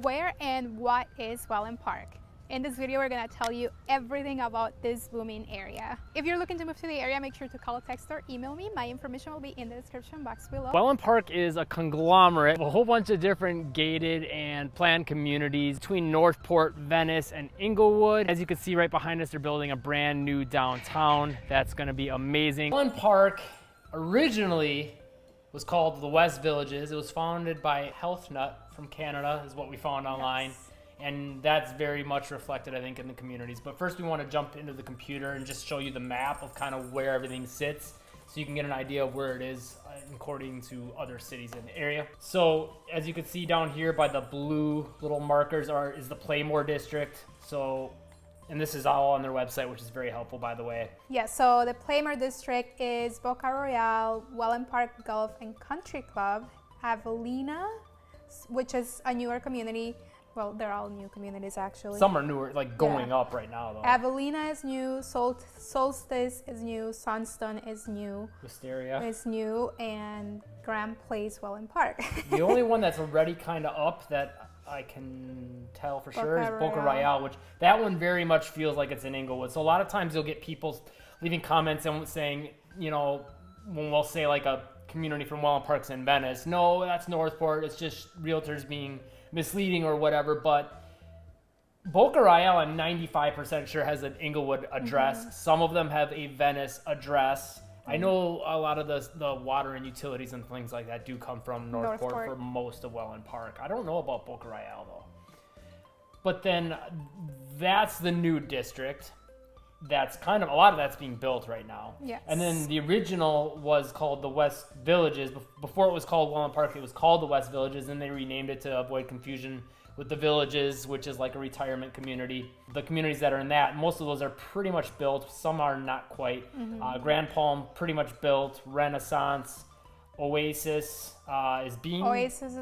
Where and what is Wellen Park? In this video, we're gonna tell you everything about this booming area. If you're looking to move to the area, make sure to call, text, or email me. My information will be in the description box below. Wellen Park is a conglomerate of a whole bunch of different gated and planned communities between Northport, Venice, and Englewood. As you can see right behind us, they're building a brand new downtown. That's gonna be amazing. Wellen Park originally was called the West Villages. It was founded by Health Nut from Canada, is what we found online. Yes. And that's very much reflected, I think, in the communities. But first we want to jump into the computer and just show you the map of kind of where everything sits so you can get an idea of where it is according to other cities in the area. So as you can see down here by the blue little markers is the Playmore district. So, and this is all on their website, which is very helpful, by the way. Yeah, so the Playmore district is Boca Royale, Wellen Park Golf and Country Club, Avelina, which is a newer community. Well, they're all new communities, actually. Some are newer, like going up right now, though. Avelina is new, Solstice is new, Sunstone is new. Wisteria is new, and Grand Place, Wellen Park. The only one that's already kind of up that I can tell for sure is Boca Royale, which that one very much feels like it's in Englewood. So a lot of times you'll get people leaving comments and saying, you know, when we'll say like a community from Wellen Park's in Venice, no, that's Northport, it's just realtors being misleading or whatever. But Boca Royale, I'm 95% sure, has an Englewood address. Mm-hmm. Some of them have a Venice address. Mm-hmm. I know a lot of the water and utilities and things like that do come from Northport for most of Wellen Park. I don't know about Boca Royale though. But then that's the new district. That's kind of, a lot of that's being built right now. Yes. And then the original was called the West Villages. Before it was called Wellen Park, it was called the West Villages, and they renamed it to avoid confusion with the Villages, which is like a retirement community. The communities that are in that, most of those are pretty much built. Some are not quite. Mm-hmm. Grand Palm, pretty much built. Renaissance, Oasis is being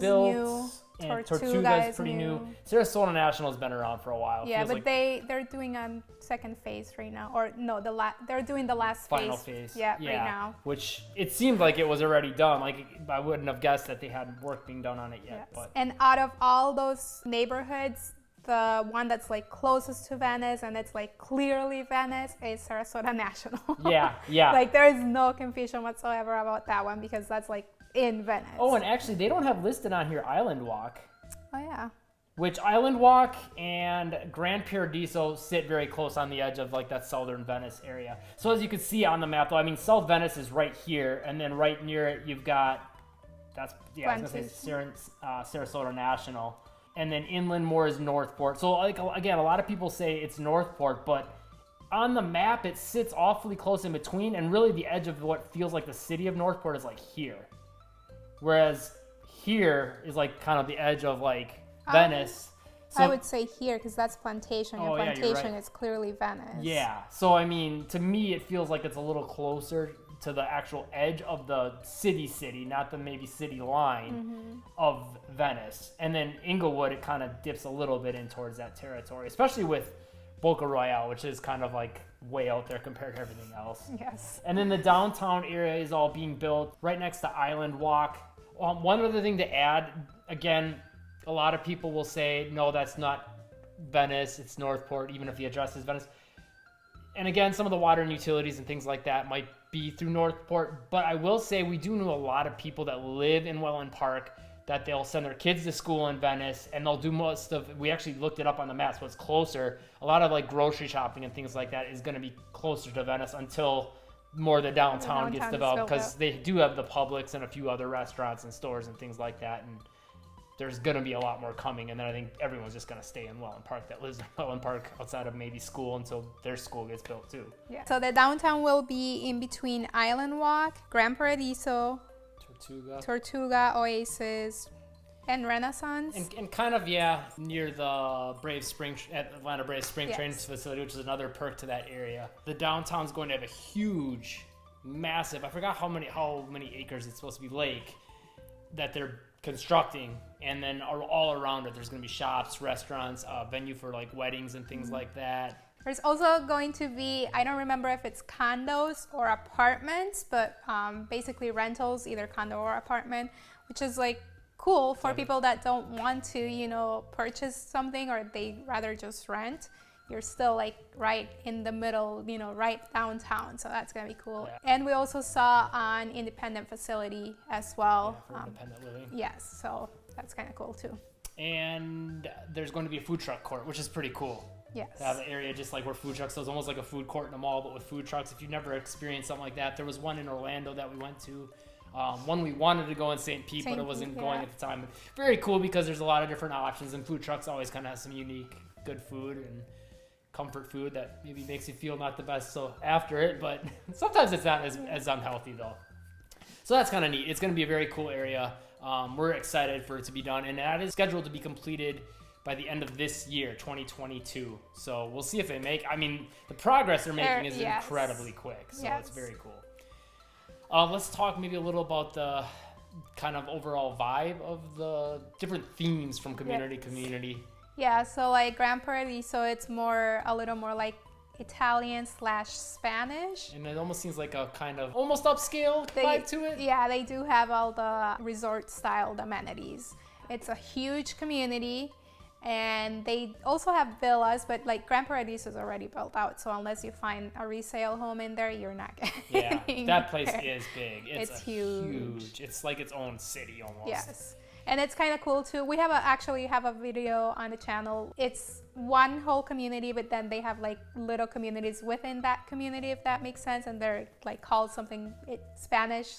built. New. And Tortuga is pretty new. Sarasota National has been around for a while. Yeah, but like they're doing a second phase right now, or no, they're doing the last final phase. Yeah, right now. Which it seemed like it was already done. Like I wouldn't have guessed that they had work being done on it yet. Yes. But and out of all those neighborhoods, the one that's like closest to Venice and it's like clearly Venice is Sarasota National. Yeah. Like there is no confusion whatsoever about that one because that's like in Venice. Oh, and actually they don't have listed on here Island Walk. Oh yeah. Which Island Walk and Grand Paradiso sit very close on the edge of like that southern Venice area. So as you can see on the map though, I mean South Venice is right here, and then right near it you've got, I was gonna say Sarasota National. And then inland more is Northport. So like again, a lot of people say it's Northport, but on the map it sits awfully close in between, and really the edge of what feels like the city of Northport is like here. Whereas here is like kind of the edge of like Venice. So, I would say here because that's Plantation, and Plantation is clearly Venice. Yeah. So I mean, to me it feels like it's a little closer to the actual edge of the city, not the maybe city line of Venice. And then Englewood, it kind of dips a little bit in towards that territory, especially with Boca Royale, which is kind of like way out there compared to everything else. Yes. And then the downtown area is all being built right next to Island Walk. One other thing to add, again, a lot of people will say, no, that's not Venice, it's Northport, even if the address is Venice. And again, some of the water and utilities and things like that might be through Northport, but I will say we do know a lot of people that live in Wellen Park that they'll send their kids to school in Venice, and they'll do most of, we actually looked it up on the map, so it's closer. A lot of like grocery shopping and things like that is going to be closer to Venice until more of the downtown gets developed, because they do have the Publix and a few other restaurants and stores and things like that, and there's going to be a lot more coming. And then I think everyone's just going to stay in Wellen Park that lives in Wellen Park outside of maybe school until their school gets built too. Yeah. So the downtown will be in between Island Walk, Grand Paradiso, Tortuga, Oasis, and Renaissance. And kind of, near the Atlanta Braves Spring Training Facility, which is another perk to that area. The downtown's going to have a huge, massive, I forgot how many acres it's supposed to be, lake that they're constructing, and then all around it there's going to be shops, restaurants, venue for like weddings and things like that. There's also going to be, I don't remember if it's condos or apartments, but basically rentals, either condo or apartment, which is like cool for people that don't want to, purchase something or they rather just rent. You're still like right in the middle, right downtown. So that's gonna be cool. Yeah. And we also saw an independent facility as well. For independent living. Yes, so that's kind of cool too. And there's going to be a food truck court, which is pretty cool. Yes. To have an area just like where food trucks, so it's almost like a food court in a mall, but with food trucks. If you've never experienced something like that, there was one in Orlando that we went to. One we wanted to go in St. Pete, but it wasn't going at the time. But very cool because there's a lot of different options, and food trucks always kind of have some unique, good food and comfort food that maybe makes you feel not the best so after it, but sometimes it's not as unhealthy though. So that's kind of neat. It's going to be a very cool area. We're excited for it to be done, and that is scheduled to be completed by the end of this year, 2022. So we'll see if they make. I mean, the progress they're making is incredibly quick. So it's very cool. Let's talk maybe a little about the kind of overall vibe of the different themes from community to community. Yeah, so like Gran Paradiso, it's a little more like Italian/Spanish. And it almost seems like a kind of almost upscale vibe to it. Yeah, they do have all the resort-styled amenities. It's a huge community, and they also have villas, but like Gran Paradiso is already built out, so unless you find a resale home in there, you're not getting Yeah, that place is big. It's huge. It's like its own city almost. Yes. And it's kind of cool too. We actually have a video on the channel. It's one whole community, but then they have like little communities within that community, if that makes sense. And they're like called something Spanish,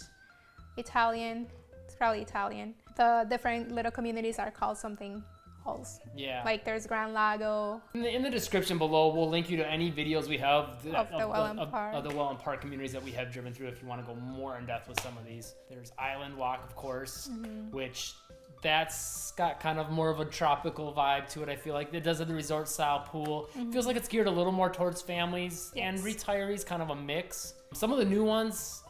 Italian. It's probably Italian. The different little communities are called something else. Yeah. Like there's Gran Lago. In the description below, we'll link you to any videos we have of the Wellen Park. Of the Wellen Park communities that we have driven through if you want to go more in depth with some of these. There's Island Walk, of course, which that's got kind of more of a tropical vibe to it. I feel like it does have the resort style pool. Feels like it's geared a little more towards families and retirees, kind of a mix. Some of the new ones,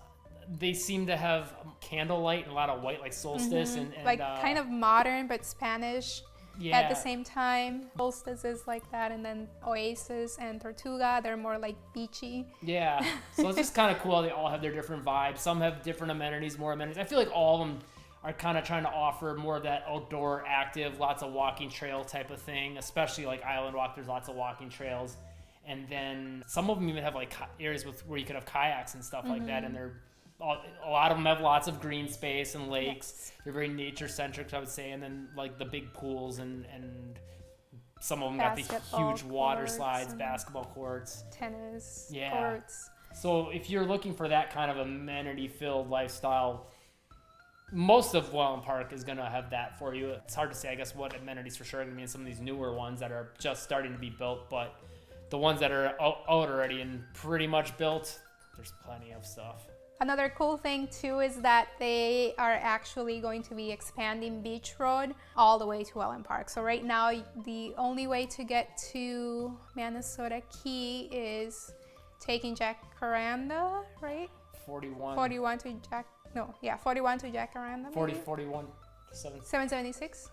they seem to have candlelight and a lot of white, like Solstice and like kind of modern but Spanish. Yeah. At the same time, Solstice is like that, and then Oasis and Tortuga, they're more like beachy. Yeah, so it's just kind of cool. They all have their different vibes. Some have different amenities, more amenities. I feel like all of them are kind of trying to offer more of that outdoor, active, lots of walking trail type of thing, especially like Island Walk. There's lots of walking trails. And then some of them even have like areas where you could have kayaks and stuff like that, and a lot of them have lots of green space and lakes. They're very nature centric, I would say. And then like the big pools and some of them got the huge water slides, basketball courts, tennis courts. So if you're looking for that kind of amenity filled lifestyle, most of Wellen Park is going to have that for you. It's hard to say, I guess, what amenities for sure are going to be in some of these newer ones that are just starting to be built, but the ones that are out already and pretty much built, there's plenty of stuff. Another cool thing too is that they are actually going to be expanding Beach Road all the way to Wellen Park. So right now, the only way to get to Minnesota Key is taking Jacaranda, right? 41 to Jacaranda. 41, 776.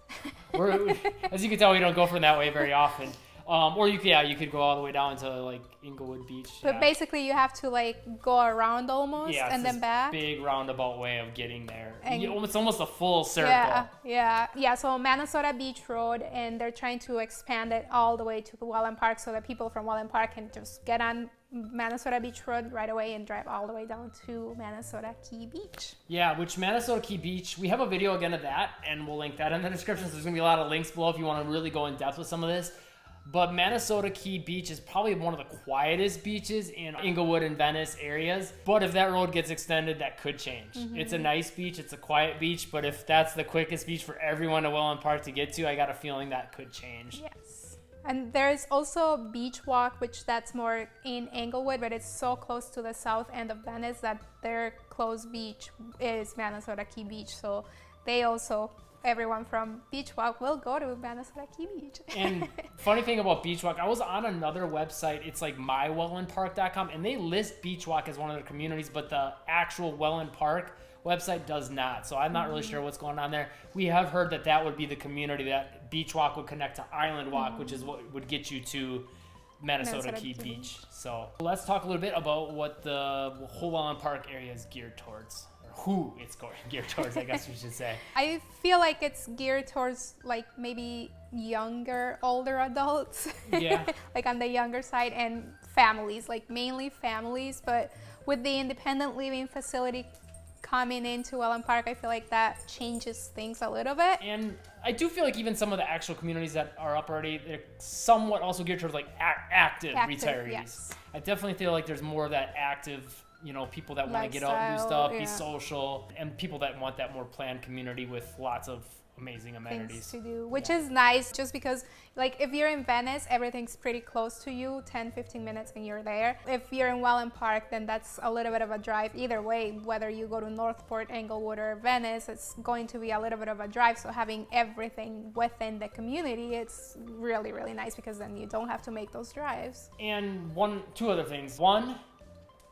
As you can tell, we don't go from that way very often. Or you could go all the way down to like Englewood Beach. But basically, you have to like go around almost and then back. Big roundabout way of getting there. It's almost a full circle. Yeah. So Minnesota Beach Road, and they're trying to expand it all the way to the Wellen Park, so that people from Wellen Park can just get on Minnesota Beach Road right away and drive all the way down to Minnesota Key Beach. Yeah, which Minnesota Key Beach, we have a video again of that, and we'll link that in the description. So there's gonna be a lot of links below if you want to really go in depth with some of this. But Minnesota Key Beach is probably one of the quietest beaches in Englewood and Venice areas. But if that road gets extended, that could change. It's a nice beach. It's a quiet beach. But if that's the quickest beach for everyone to Wellen Park to get to, I got a feeling that could change. Yes. And there's also Beach Walk, which that's more in Englewood, but it's so close to the south end of Venice that their close beach is Minnesota Key Beach. So they also... everyone from Beach Walk will go to Minnesota Key Beach. And funny thing about Beach Walk, I was on another website. It's like mywellenpark.com, and they list Beach Walk as one of their communities, but the actual Wellen Park website does not. So I'm not really sure what's going on there. We have heard that would be the community that Beach Walk would connect to Island Walk, which is what would get you to Minnesota Key Beach. So let's talk a little bit about what the whole Wellen Park area is geared towards. who it's geared towards, I guess we should say. I feel like it's geared towards like maybe older adults. Yeah. Like on the younger side, and families, like mainly families. But with the independent living facility coming into Wellen Park, I feel like that changes things a little bit. And I do feel like even some of the actual communities that are up already, they're somewhat also geared towards like active retirees. Yes. I definitely feel like there's more of that active, people that want to get out and do Lifestyle, stuff, be social, and people that want that more planned community with lots of amazing amenities. Things to do, which is nice, just because like if you're in Venice, everything's pretty close to you, 10-15 minutes and you're there. If you're in Wellen Park, then that's a little bit of a drive either way. Whether you go to Port, Englewood, or Venice, it's going to be a little bit of a drive. So having everything within the community, it's really, really nice, because then you don't have to make those drives. And two other things. One,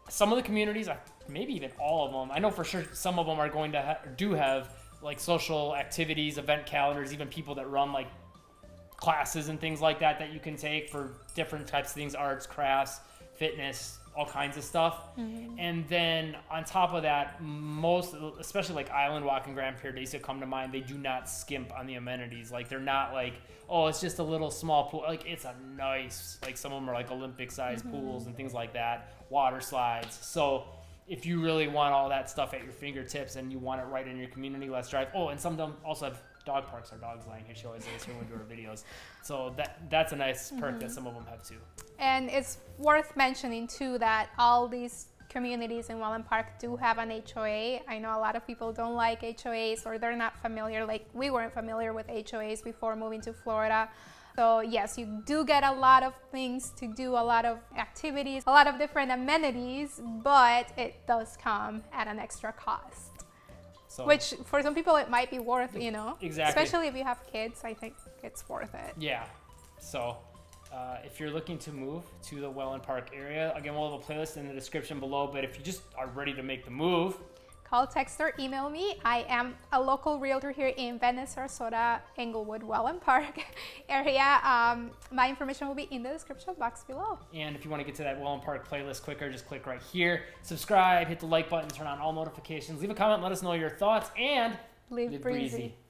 some of the communities, maybe even all of them, I know for sure some of them are going to do have like social activities, event calendars, even people that run like classes and things like that you can take for different types of things, arts, crafts, fitness, all kinds of stuff. Mm-hmm. And then on top of that, most, especially like Island Walk and Grand Paradise come to mind, they do not skimp on the amenities. Like they're not like, oh, it's just a little small pool. Like it's a nice, like some of them are like Olympic sized pools and things like that, water slides. So if you really want all that stuff at your fingertips and you want it right in your community, let's drive. Oh, and some of them also have dog parks. Our dog's lying here. She always lays here when we do our videos. So that's a nice perk that some of them have too. And it's worth mentioning too that all these communities in Wellen Park do have an HOA. I know a lot of people don't like HOAs, or they're not familiar. Like we weren't familiar with HOAs before moving to Florida. So yes, you do get a lot of things to do, a lot of activities, a lot of different amenities, but it does come at an extra cost. So, which for some people it might be worth, Exactly. Especially if you have kids, I think it's worth it. Yeah. So if you're looking to move to the Wellen Park area, again, we'll have a playlist in the description below, but if you just are ready to make the move, call, text, or email me. I am a local realtor here in Venice, Sarasota, Englewood, Wellen Park area. My information will be in the description box below. And if you want to get to that Wellen Park playlist quicker, just click right here. Subscribe, hit the like button, turn on all notifications, leave a comment, let us know your thoughts, and Live breezy.